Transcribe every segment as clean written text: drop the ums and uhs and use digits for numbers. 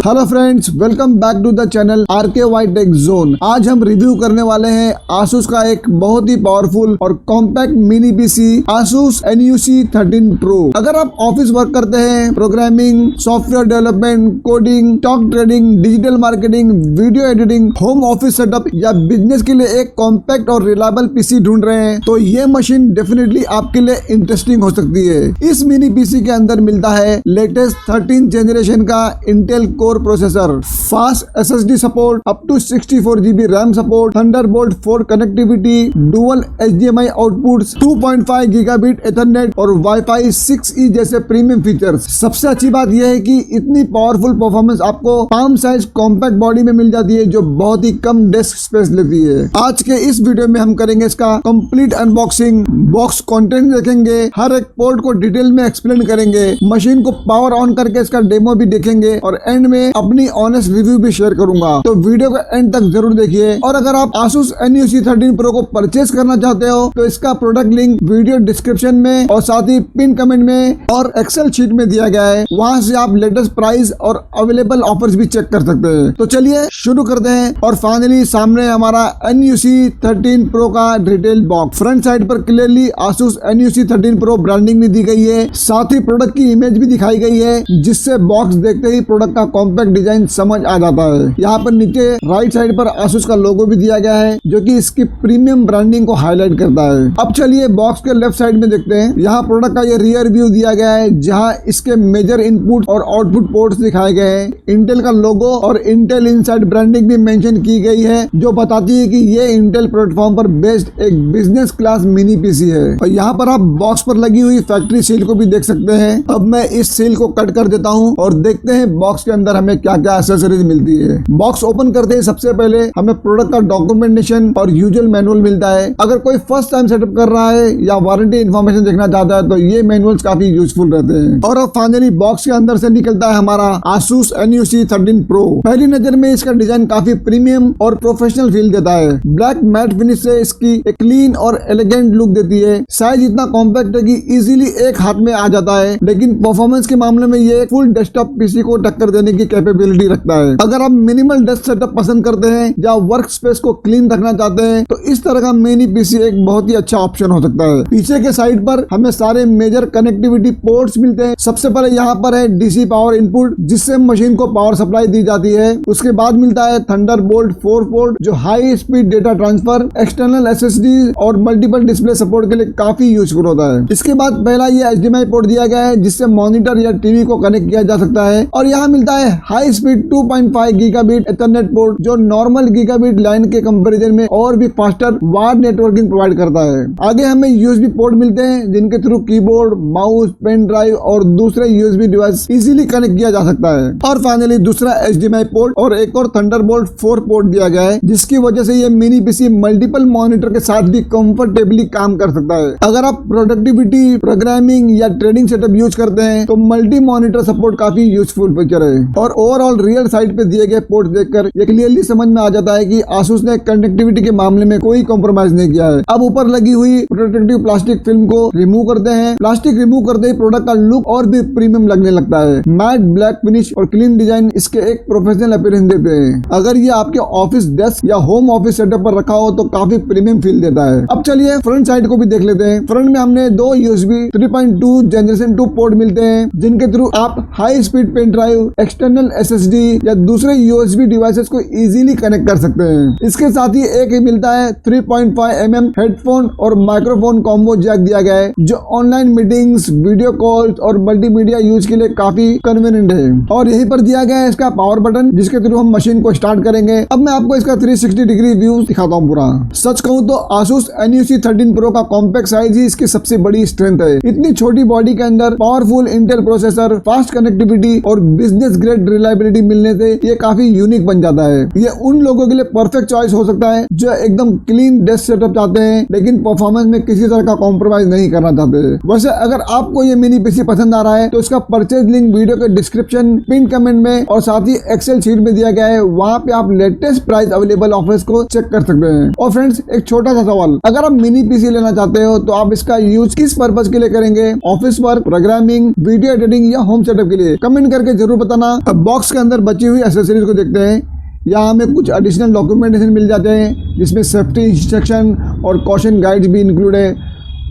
Hello friends, welcome back to the channel RKY tech zone. आज हम review करने वाले हैं आसूस का एक बहुत ही पावरफुल और compact mini PC Asus NUC 13 Pro। अगर आप ऑफिस वर्क करते हैं, programming, software development, coding, stock trading, digital marketing, video editing, home office setup या बिजनेस के लिए एक कॉम्पैक्ट और रिलायबल पीसी ढूंढ रहे हैं तो ये मशीन डेफिनेटली आपके लिए इंटरेस्टिंग हो सकती है। इस मिनी पीसी के अंदर मिलता है लेटेस्ट 13 जनरेशन का Intel core processor, fast SSD support, up to 64 GB RAM support, Thunderbolt 4 connectivity, dual HDMI outputs, 2.5 gigabit Ethernet और वाईफाई 6E जैसे प्रीमियम फीचर्स। सबसे अच्छी बात यह है कि इतनी पावरफुल परफॉर्मेंस आपको पाम साइज कॉम्पैक्ट बॉडी में मिल जाती है जो बहुत ही कम डेस्क स्पेस लेती है। आज के इस वीडियो में हम करेंगे इसका कंप्लीट अनबॉक्सिंग, बॉक्स कंटेंट देखेंगे, हर एक पोर्ट को डिटेल में एक्सप्लेन करेंगे, मशीन को पावर ऑन करके इसका डेमो भी देखेंगे और एंड में अपनी ऑनेस्ट रिव्यू भी शेयर करूंगा। तो वीडियो का एंड तक जरूर देखिए। और अगर आप Asus NUC 13 Pro को परचेज करना चाहते हो तो इसका प्रोडक्ट लिंक वीडियो डिस्क्रिप्शन में और साथ ही पिन कमेंट में और एक्सेल शीट में दिया गया है, वहां से आप लेटेस्ट प्राइस और अवेलेबल ऑफर्स भी चेक कर सकते हैं। तो चलिए शुरू करते हैं। और फाइनली सामने हमारा NUC 13 Pro का डिटेल बॉक्स। फ्रंट साइड पर clearly Asus NUC 13 Pro branding भी दी गई है, साथ ही प्रोडक्ट की इमेज भी दिखाई गई है जिससे बॉक्स देखते ही प्रोडक्ट का कॉम्पैक्ट डिजाइन समझ आ जाता है। यहाँ पर नीचे राइट साइड पर Asus का लोगो भी दिया गया है जो कि इसकी प्रीमियम ब्रांडिंग को हाईलाइट करता है। अब चलिए बॉक्स के लेफ्ट साइड में देखते हैं। यहाँ प्रोडक्ट का ये रियर व्यू दिया गया है जहाँ इसके मेजर इनपुट और आउटपुट पोर्ट्स दिखाए गए हैं। इंटेल का लोगो और इंटेल इनसाइड ब्रांडिंग भी मेंशन की गई है जो बताती है कि ये इंटेल प्लेटफॉर्म पर बेस्ड एक बिजनेस क्लास मिनी पीसी है। और यहाँ पर आप बॉक्स पर लगी हुई फैक्ट्री सील को भी देख सकते हैं। अब मैं इस सील को कट कर देता हूँ और देखते हैं बॉक्स के अंदर हमें क्या क्या एक्सेसरीज मिलती है। बॉक्स ओपन करते हैं सबसे पहले हमें प्रोडक्ट का डॉक्यूमेंटेशन और यूजुअल मैनुअल मिलता है। अगर कोई फर्स्ट टाइम सेटअप कर रहा है या वारंटी इन्फॉर्मेशन देखना चाहता है तो ये मैनुअल्स काफी यूजफुल रहते हैं। और अब फाइनली बॉक्स के अंदर से निकलता है हमारा Asus NUC 13 Pro। पहली नजर में इसका डिजाइन काफी प्रीमियम और प्रोफेशनल फील देता है। ब्लैक मैट फिनिश से इसकी एक क्लीन और एलिगेंट लुक देती है। साइज इतना कॉम्पैक्ट है कि इजीली एक हाथ में आ जाता है, लेकिन परफॉर्मेंस के मामले में ये फुल डेस्कटॉप पीसी को टक्कर देने की कैपेबिलिटी रखता है। अगर आप मिनिमल डेस्क सेटअप पसंद करते हैं या वर्क स्पेस को क्लीन रखना चाहते हैं तो इस तरह का मिनी पीसी एक बहुत ही अच्छा ऑप्शन हो सकता है। पीछे के साइड पर हमें सारे मेजर कनेक्टिविटी पोर्ट्स मिलते हैं। सबसे पहले यहाँ पर है DC पावर इनपुट जिससे मशीन को पावर सप्लाई दी जाती है। उसके बाद मिलता है थंडरबोल्ट 4 पोर्ट जो high speed data transfer, external SSD और मल्टीपल डिस्प्ले सपोर्ट के लिए काफी यूजफुल होता है। इसके बाद पहला ये HDMI पोर्ट दिया गया है जिससे मॉनिटर या टीवी को कनेक्ट किया जा सकता है। और यहाँ मिलता है high speed 2.5 gigabit Ethernet port जो नॉर्मल गीगाबिट लाइन के कंपैरिजन में और भी फास्टर वायर्ड नेटवर्किंग प्रोवाइड करता है। आगे हमें USB पोर्ट मिलते हैं जिनके through keyboard, mouse, pen drive और दूसरे USB डिवाइस इजीली कनेक्ट किया जा सकता है। और फाइनली दूसरा HDMI पोर्ट और एक और थंडरबोल्ट 4 पोर्ट दिया गया है जिसकी वजह से ये मिनी पीसी मल्टीपल मॉनिटर के साथ भी कंफर्टेबली काम कर सकता है। अगर आप प्रोडक्टिविटी, प्रोग्रामिंग या ट्रेडिंग सेटअप यूज करते हैं तो मल्टी मॉनिटर सपोर्ट काफी यूजफुल फीचर है। और ओवरऑल रियर साइड पे दिए गए पोर्ट देखकर ये क्लियरली समझ में आ जाता है कि Asus ने कनेक्टिविटी के मामले में कोई कॉम्प्रोमाइज नहीं किया है। अब ऊपर लगी हुई प्रोटेक्टिव प्लास्टिक फिल्म को रिमूव करते हैं। प्लास्टिक रिमूव करते ही प्रोडक्ट का लुक और भी प्रीमियम लगने लगता है। मैट ब्लैक फिनिश और क्लीन डिजाइन इसके एक प्रोफेशनल अपीयरेंस देते हैं। अगर ये आपके ऑफिस डेस्क या होम ऑफिस सेटअप पर रखा हो तो काफी प्रीमियम फील देता है। अब चलिए फ्रंट साइड को भी देख लेते हैं। फ्रंट में हमने दो USB 3.2 जनरेशन 2 पोर्ट मिलते हैं जिनके थ्रू आप high speed pen drive, external SSD या दूसरे USB डिवाइसेस को इजीली कनेक्ट कर सकते हैं। इसके साथ ही एक मिलता है 3.5 mm हेडफोन और माइक्रोफोन कॉम्बो जैक दिया गया है जो ऑनलाइन मीटिंग्स, वीडियो कॉल्स और मल्टीमीडिया यूज के लिए काफी कन्वीनियंट है। और यहीं पर दिया गया है इसका पावर बटन जिसके थ्रू हम मशीन को स्टार्ट करेंगे। अब मैं आपको इसका 360 डिग्री व्यू दिखाता हूँ पूरा। सच कहूँ तो Asus NUC 13 Pro का कॉम्पैक्ट साइज ही इसकी सबसे बड़ी स्ट्रेंथ है। इतनी छोटी बॉडी के अंदर powerful Intel processor, fast connectivity और बिजनेस ग्रेड रिलायबिलिटी मिलने से ये काफी यूनिक बन जाता है। ये उन लोगों के लिए परफेक्ट चॉइस हो सकता है जो एकदम क्लीन डेस्क सेटअप चाहते हैं लेकिन परफॉर्मेंस में किसी तरह का कॉम्प्रोमाइज नहीं करना चाहते। वैसे अगर आपको ये मिनी पीसी पसंद आ रहा है तो इसका परचेज लिंक वीडियो के डिस्क्रिप्शन, पिन कमेंट में और साथ ही एक्सेल शीट में दिया गया है। वहाँ पे आप लेटेस्ट प्राइस अवेलेबल ऑफर्स को चेक कर सकते हैं। और फ्रेंड्स एक छोटा सा सवाल, अगर आप मिनी पीसी लेना चाहते हो तो आप इसका यूज किस पर्पज के लिए करेंगे? Office work, programming, video editing या होम सेटअप के लिए? कमेंट करके जरूर बताना। अब बॉक्स के अंदर बची हुई एसेसरीज को देखते हैं। यहाँ हमें कुछ एडिशनल डॉक्यूमेंटेशन मिल जाते हैं जिसमें सेफ्टी इंस्ट्रक्शन और कॉशन गाइड्स भी इंक्लूड है।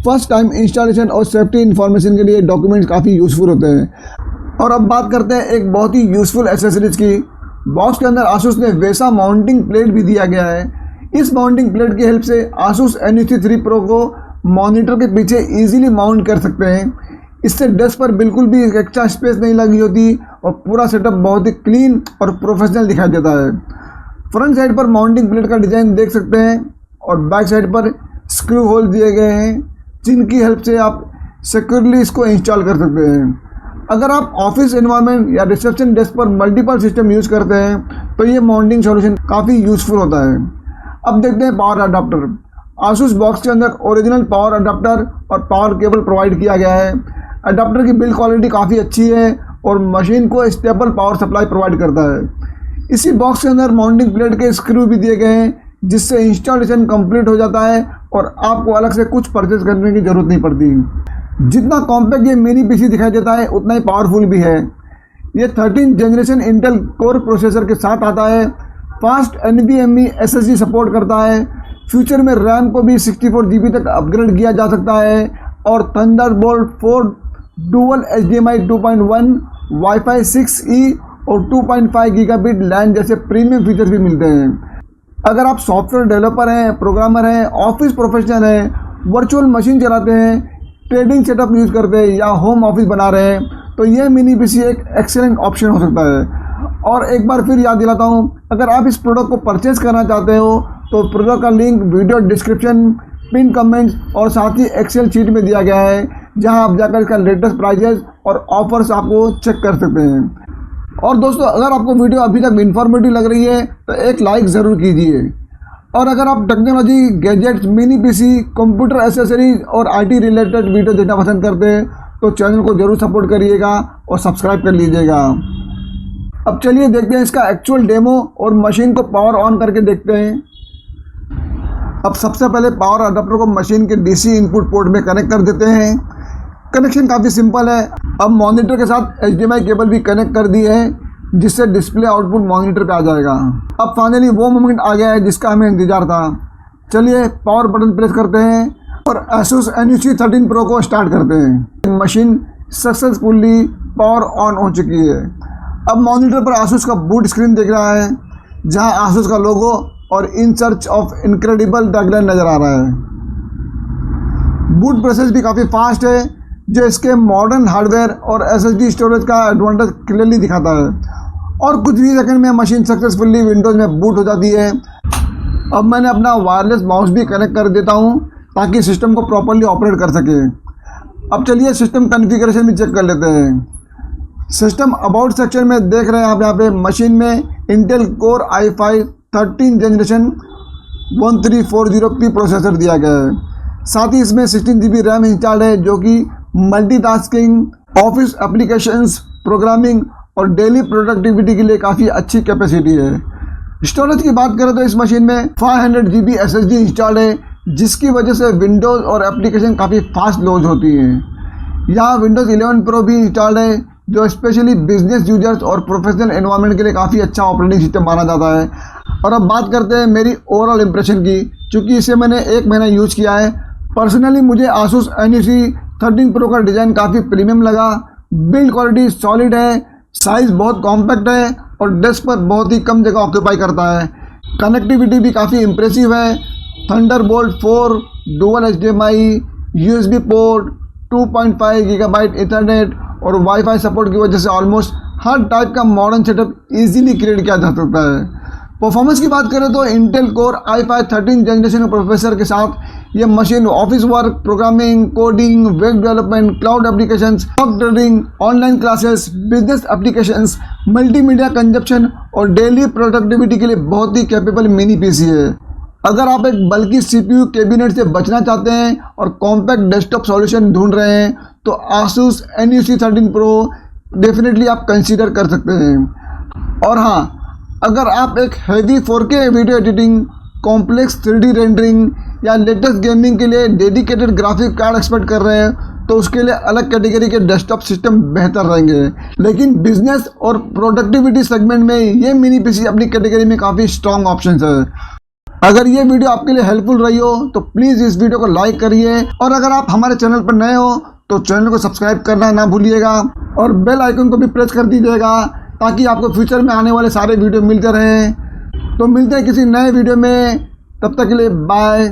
फर्स्ट टाइम इंस्टॉलेशन और सेफ्टी इन्फॉर्मेशन के लिए डॉक्यूमेंट्स काफ़ी यूज़फुल होते हैं। और अब बात करते हैं एक बहुत ही यूज़फुल एसेसरीज की। बॉक्स के अंदर आसूस ने वैसा माउंटिंग प्लेट भी दिया गया है। इस माउंटिंग प्लेट की हेल्प से आसूस NUC 3 Pro को मॉनिटर के पीछे इजीली माउंट कर सकते हैं। इससे डेस्क पर बिल्कुल भी एक्स्ट्रा स्पेस नहीं लगी होती और पूरा सेटअप बहुत ही क्लीन और प्रोफेशनल दिखाई देता है। फ्रंट साइड पर माउंटिंग प्लेट का डिज़ाइन देख सकते हैं और बैक साइड पर स्क्रू होल दिए गए हैं जिनकी हेल्प से आप सिक्योरली इसको इंस्टॉल कर सकते हैं। अगर आप ऑफिस एनवायरनमेंट या रिसेप्शन डेस्क पर मल्टीपल सिस्टम यूज़ करते हैं तो ये माउंटिंग सॉल्यूशन काफ़ी यूज़फुल होता है। अब देखते हैं पावर अडाप्टर। आसूस बॉक्स के अंदर ओरिजिनल पावर अडाप्टर और पावर केबल प्रोवाइड किया गया है। अडाप्टर की बिल्ड क्वालिटी काफ़ी अच्छी है और मशीन को स्टेबल पावर सप्लाई प्रोवाइड करता है। इसी बॉक्स के अंदर माउंटिंग प्लेट के स्क्रू भी दिए गए हैं जिससे इंस्टॉलेशन कंप्लीट हो जाता है और आपको अलग से कुछ परचेज करने की ज़रूरत नहीं पड़ती। जितना कॉम्पैक्ट ये मिनी PC दिखाई देता है उतना ही पावरफुल भी है। ये 13th generation Intel core processor के साथ आता है। फास्ट NVMe SSD सपोर्ट करता है। फ्यूचर में रैम को भी 64 GB तक अपग्रेड किया जा सकता है और Thunderbolt 4 dual HDMI 2.1 wifi 6E और 2.5 गीगाबिट लैन जैसे प्रीमियम फीचर भी मिलते हैं। अगर आप सॉफ्टवेयर डेवलपर हैं, प्रोग्रामर हैं, ऑफिस प्रोफेशनल हैं, वर्चुअल मशीन चलाते हैं, ट्रेडिंग सेटअप यूज़ करते हैं या होम ऑफिस बना रहे हैं तो ये मिनी PC एक एक्सेलेंट ऑप्शन हो सकता है। और एक बार फिर याद दिलाता हूँ, अगर आप इस प्रोडक्ट को परचेज़ करना चाहते हो तो प्रोडक्ट का link video description, pin comments और साथ ही एक्सेल शीट में दिया गया है जहां आप जाकर इसका लेटेस्ट प्राइजेस और ऑफर्स आपको चेक कर सकते हैं। और दोस्तों, अगर आपको वीडियो अभी तक इन्फॉर्मेटिव लग रही है तो एक लाइक ज़रूर कीजिए। और अगर आप technology, gadgets, mini PC, computer accessories और IT रिलेटेड वीडियो देखना पसंद करते हैं तो चैनल को ज़रूर सपोर्ट करिएगा और सब्सक्राइब कर लीजिएगा। अब चलिए देखते हैं इसका एक्चुअल डेमो और मशीन को पावर ऑन करके देखते हैं। अब सबसे पहले पावर अडाप्टर को मशीन के DC इनपुट पोर्ट में कनेक्ट कर देते हैं। कनेक्शन काफ़ी सिंपल है। अब मॉनिटर के साथ HDMI केबल भी कनेक्ट कर दी है जिससे डिस्प्ले आउटपुट मॉनिटर पे आ जाएगा। अब फाइनली वो मोमेंट आ गया है जिसका हमें इंतजार था। चलिए पावर बटन प्रेस करते हैं और Asus NUC 13 Pro को स्टार्ट करते हैं। मशीन सक्सेसफुली पावर ऑन हो चुकी है। अब मॉनिटर पर Asus का बूट स्क्रीन दिख रहा है जहां Asus का लोगो और in search of incredible tagline नज़र आ रहा है। बूट प्रोसेस भी काफ़ी फास्ट है जो इसके मॉडर्न हार्डवेयर और SSD स्टोरेज का एडवांटेज क्लियरली दिखाता है। और कुछ ही सेकंड में मशीन सक्सेसफुली विंडोज़ में बूट हो जाती है। अब मैंने अपना वायरलेस माउस भी कनेक्ट कर देता हूं ताकि सिस्टम को प्रॉपर्ली ऑपरेट कर सके। अब चलिए सिस्टम कॉन्फ़िगरेशन भी चेक कर लेते हैं। सिस्टम अबाउट सेक्शन में देख रहे हैं आप यहाँ पे मशीन में Intel core i5 13 generation 1340P processor दिया गया है। साथ ही इसमें 16 GB रैम इंस्टॉल्ड है जो कि मल्टीटास्किंग, ऑफिस एप्लीकेशंस, प्रोग्रामिंग और डेली प्रोडक्टिविटी के लिए काफ़ी अच्छी कैपेसिटी है। स्टोरेज की बात करें तो इस मशीन में 500 GB SSD इंस्टॉल्ड है जिसकी वजह से विंडोज़ और एप्लीकेशन काफ़ी फास्ट लोड होती हैं। यहाँ विंडोज़ 11 Pro भी इंस्टॉल्ड है जो स्पेशली बिजनेस यूजर्स और प्रोफेशनल एनवायरनमेंट के लिए काफ़ी अच्छा ऑपरेटिंग सिस्टम माना जाता है। और अब बात करते हैं मेरी ओवरऑल इंप्रेशन की। चूँकि इसे मैंने 1 महीना यूज़ किया है, पर्सनली मुझे Asus NUC 13 Pro का डिज़ाइन काफ़ी प्रीमियम लगा। बिल्ड क्वालिटी सॉलिड है, साइज़ बहुत कॉम्पैक्ट है और डेस्क पर बहुत ही कम जगह ऑक्यूपाई करता है। कनेक्टिविटी भी काफ़ी इम्प्रेसिव है। Thunderbolt 4 dual HDMI, USB port, 2.5 gigabyte Ethernet और वाईफाई सपोर्ट की वजह से ऑलमोस्ट हर टाइप का मॉडर्न सेटअप इजीली क्रिएट किया जा सकता है। परफॉर्मेंस की बात करें तो Intel core i5 13 generation processor के साथ ये machine office work, programming, coding, web development, cloud applications, stock trading, online classes, business applications, multimedia consumption और डेली प्रोडक्टिविटी के लिए बहुत ही कैपेबल मिनी PC है। अगर आप एक बल्कि CPU कैबिनेट से बचना चाहते हैं और कॉम्पैक्ट डेस्कटॉप सॉल्यूशन ढूंढ रहे हैं तो Asus NUC 13 Pro डेफिनेटली आप कंसीडर कर सकते हैं। और हाँ, अगर आप एक heavy 4K video editing, complex 3D rendering या लेटेस्ट गेमिंग के लिए डेडिकेटेड ग्राफिक कार्ड एक्सपेक्ट कर रहे हैं तो उसके लिए अलग कैटेगरी के डेस्कटॉप सिस्टम बेहतर रहेंगे। लेकिन बिजनेस और प्रोडक्टिविटी सेगमेंट में ये मिनी पीसी अपनी कैटेगरी में काफ़ी स्ट्रॉन्ग ऑप्शन है। अगर ये वीडियो आपके लिए हेल्पफुल रही हो तो प्लीज़ इस वीडियो को लाइक करिए, और अगर आप हमारे चैनल पर नए हो तो चैनल को सब्सक्राइब करना ना भूलिएगा और बेल आइकन को भी प्रेस कर दीजिएगा ताकि आपको फ्यूचर में आने वाले सारे वीडियो मिलते रहें। तो मिलते हैं किसी नए वीडियो में, तब तक के लिए बाय।